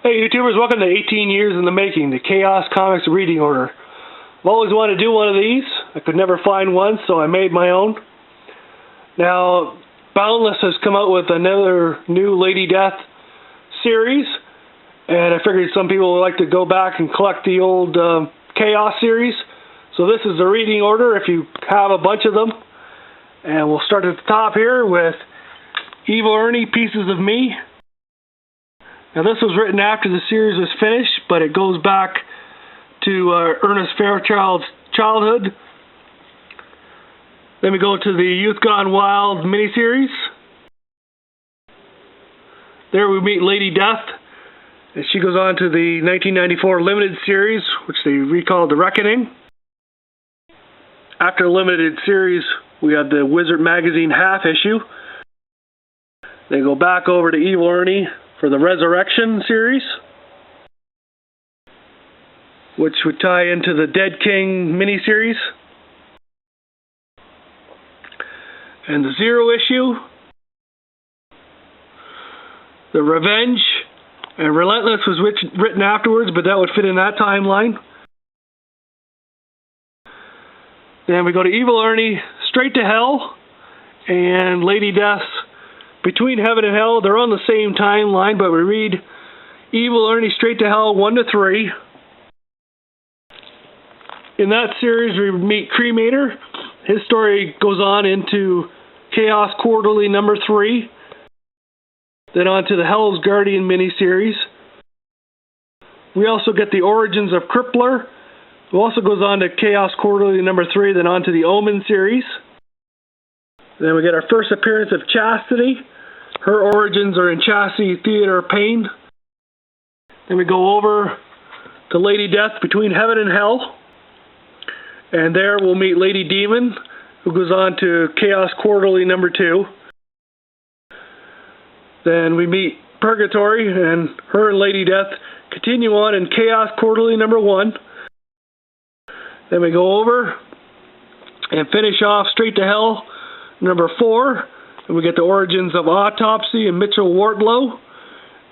Hey YouTubers, welcome to 18 Years in the Making, the Chaos Comics Reading Order. I've always wanted to do one of these. I could never find one, so I made my own. Now, Boundless has come out with another new Lady Death series, and I figured some people would like to go back and collect the old Chaos series. So this is the reading order if you have a bunch of them. And we'll start at the top here with Evil Ernie, Pieces of Me. Now this was written after the series was finished, but it goes back to Ernest Fairchild's childhood. Then we go to the Youth Gone Wild miniseries. There we meet Lady Death, and she goes on to the 1994 limited series, which they recalled The Reckoning. After the limited series, we have the Wizard Magazine half issue. They go back over to Evil Ernie for the Resurrection series, which would tie into the Dead King miniseries. And the Zero issue, the Revenge, and Relentless was written afterwards, but that would fit in that timeline. Then we go to Evil Ernie, Straight to Hell, and Lady Death's Between Heaven and Hell. They're on the same timeline, but we read Evil Ernie, Straight to Hell 1 to 3. In that series, we meet Cremator. His story goes on into Chaos Quarterly number 3. Then on to the Hell's Guardian miniseries. We also get the origins of Crippler, who also goes on to Chaos Quarterly number 3, then on to the Omen series. Then we get our first appearance of Chastity. Her origins are in Chastity, Theater of Pain. Then we go over to Lady Death, Between Heaven and Hell. And there we'll meet Lady Demon, who goes on to Chaos Quarterly number 2. Then we meet Purgatori, and her and Lady Death continue on in Chaos Quarterly number 1. Then we go over and finish off Straight to Hell number 4. And we get the origins of Autopsy and Mitchell Wardlow.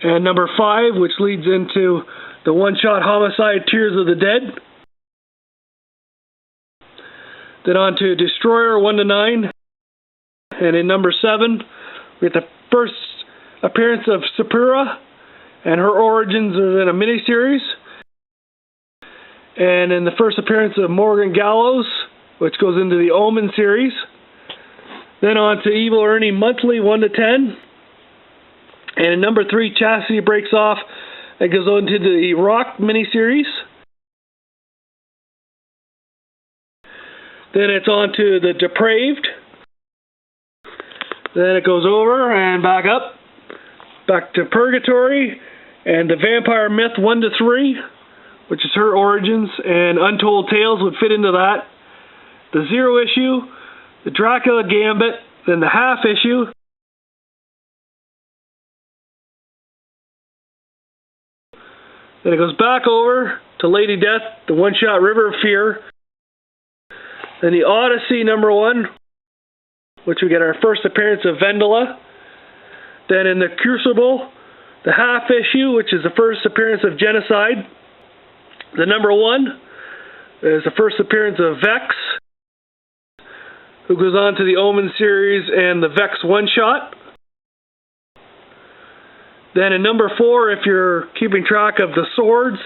And number 5, which leads into the one-shot Homicide, Tears of the Dead. Then on to Destroyer 1 to 9. And in number 7, we get the first appearance of Sapura, and her origins are in a miniseries. And in the first appearance of Morgan Gallows, which goes into the Omen series. Then on to Evil Ernie Monthly 1 to 10. And in number 3, Chastity breaks off and goes on to the Rock miniseries. Then it's on to the Depraved. Then it goes over and back up. Back to Purgatory and the Vampire Myth 1 to 3, which is her origins, and Untold Tales would fit into that. The Zero issue, the Dracula Gambit, then the half issue. Then it goes back over to Lady Death, the one-shot River of Fear. Then the Odyssey number 1, which we get our first appearance of Vendela. Then in the Crucible, the half issue, which is the first appearance of Genocide. The number 1 is the first appearance of Vex, who goes on to the Omen series and the Vex one-shot. Then in number 4, if you're keeping track of the swords,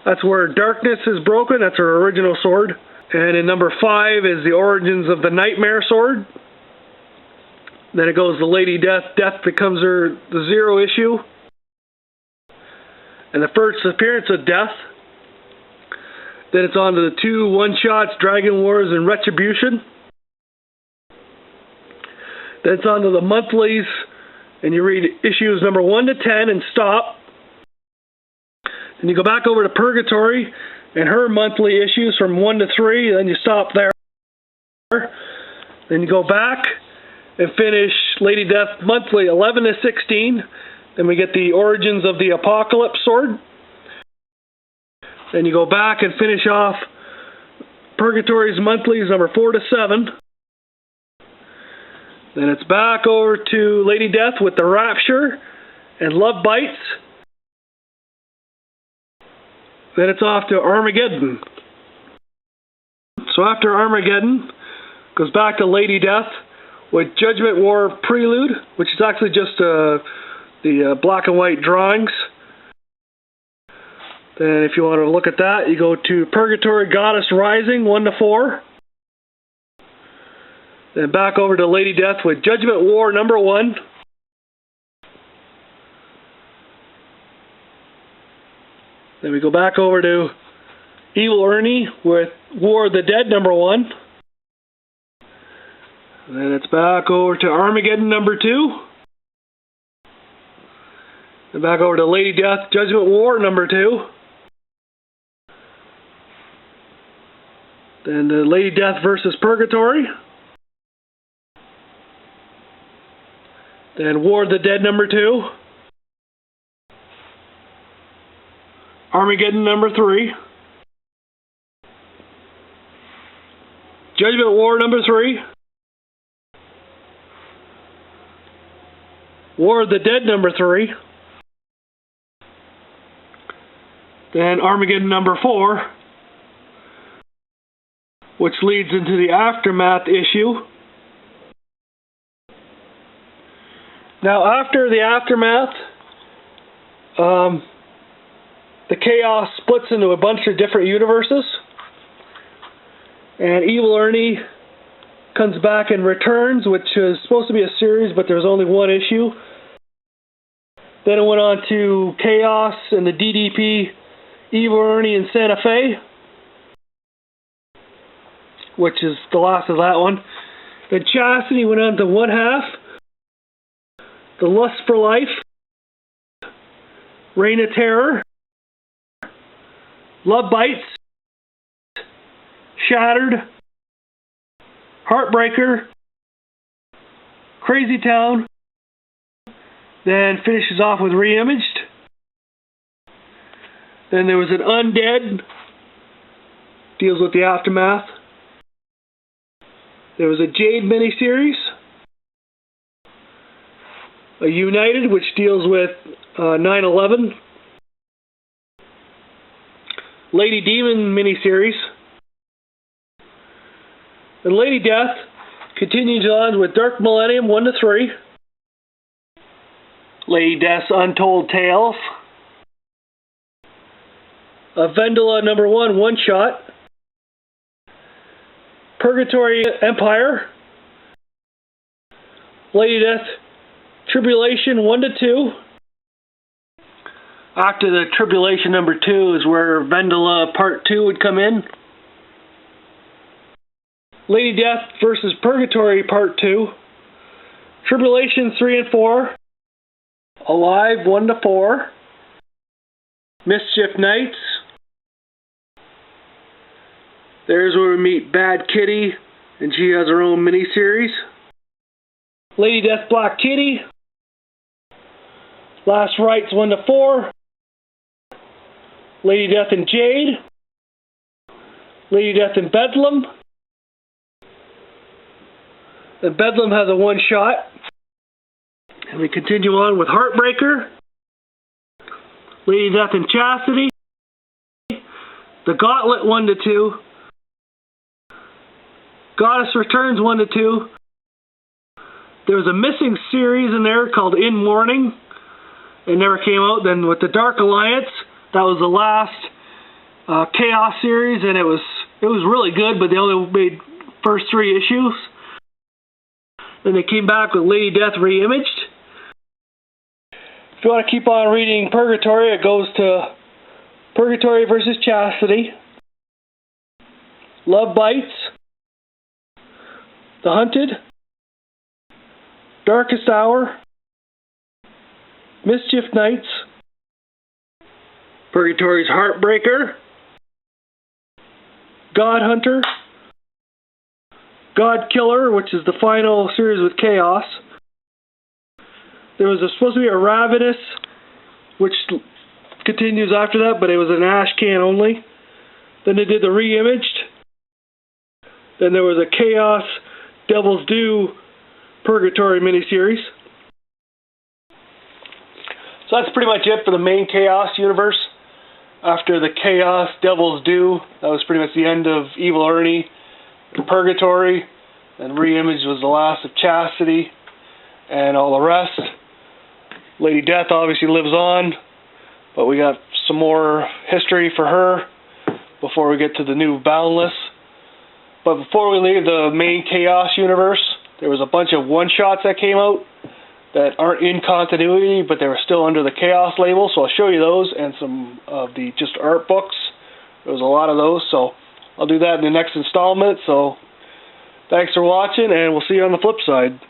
that's where Darkness is broken. That's her original sword. And in number 5 is the origins of the Nightmare sword. Then it goes to Lady Death. Death becomes the Zero issue. And the first appearance of Death. Then it's on to the 2 one-shots, Dragon Wars and Retribution. Then it's on to the monthlies, and you read issues number 1 to 10 and stop. Then you go back over to Purgatory and her monthly issues from 1 to 3, then you stop there. Then you go back and finish Lady Death monthly 11 to 16. Then we get the origins of the Apocalypse sword. Then you go back and finish off Purgatory's monthlies number 4 to 7. Then it's back over to Lady Death with the Rapture and Love Bites. then it's off to Armageddon. So after Armageddon, goes back to Lady Death with Judgment War Prelude, which is actually just the black and white drawings. Then if you want to look at that, you go to Purgatori Goddess Rising 1-4. Then back over to Lady Death with Judgment War number 1. Then we go back over to Evil Ernie with War of the Dead number 1. And then it's back over to Armageddon number 2. And back over to Lady Death, Judgment War number 2. Then the Lady Death versus Purgatory. Then War of the Dead number 2. Armageddon number 3. Judgment War number 3. War of the Dead number 3. Then Armageddon number 4, which leads into the Aftermath issue. Now after the Aftermath, the Chaos splits into a bunch of different universes. And Evil Ernie comes back and returns, which is supposed to be a series, but there's only one issue. Then it went on to Chaos and the DDP, Evil Ernie and Santa Fe, which is the last of that one. Then Chastity went on to 1/2, The Lust for Life, Reign of Terror, Love Bites, Shattered, Heartbreaker, Crazy Town, then finishes off with Reimaged. Then there was an Undead, deals with the Aftermath. There was a Jade miniseries, a United, which deals with 9/11, Lady Demon miniseries, and Lady Death continues on with Dark Millennium 1-3, Lady Death's Untold Tales, a Vendela number 1 one-shot, Purgatory Empire, Lady Death Tribulation 1-2. After the Tribulation number 2 is where Vendela Part 2 would come in. Lady Death versus Purgatory Part 2. Tribulation 3 and 4. Alive 1-4. Mischief Nights. There's where we meet Bad Kitty, and she has her own miniseries. Lady Death Black Kitty. Last Rites 1-4. Lady Death and Jade. Lady Death and Bedlam. And Bedlam has a one-shot. And we continue on with Heartbreaker. Lady Death and Chastity. The Gauntlet 1-2. Goddess Returns 1-2. There was a missing series in there called In Mourning. It never came out. Then with the Dark Alliance, that was the last Chaos series, and it was really good, but they only made first 3 issues. Then they came back with Lady Death Reimaged. If you want to keep on reading Purgatory, it goes to Purgatory versus Chastity, Love Bites, The Hunted, Darkest Hour, Mischief Nights, Purgatory's Heartbreaker, God Hunter, God Killer, which is the final series with Chaos. There was supposed to be a Ravenous, which continues after that, but it was an ash can only. Then they did the Reimaged. Then there was a Chaos Devil's Due Purgatory miniseries. So that's pretty much it for the main Chaos universe. After the Chaos Devil's Due, that was pretty much the end of Evil Ernie in Purgatory, and Reimage was the last of Chastity, and all the rest. Lady Death obviously lives on, but we got some more history for her before we get to the new Boundless. But before we leave the main Chaos universe, there was a bunch of one-shots that came out that aren't in continuity, but they were still under the Chaos label, so I'll show you those and some of the just art books. There was a lot of those, so I'll do that in the next installment. So thanks for watching, and we'll see you on the flip side.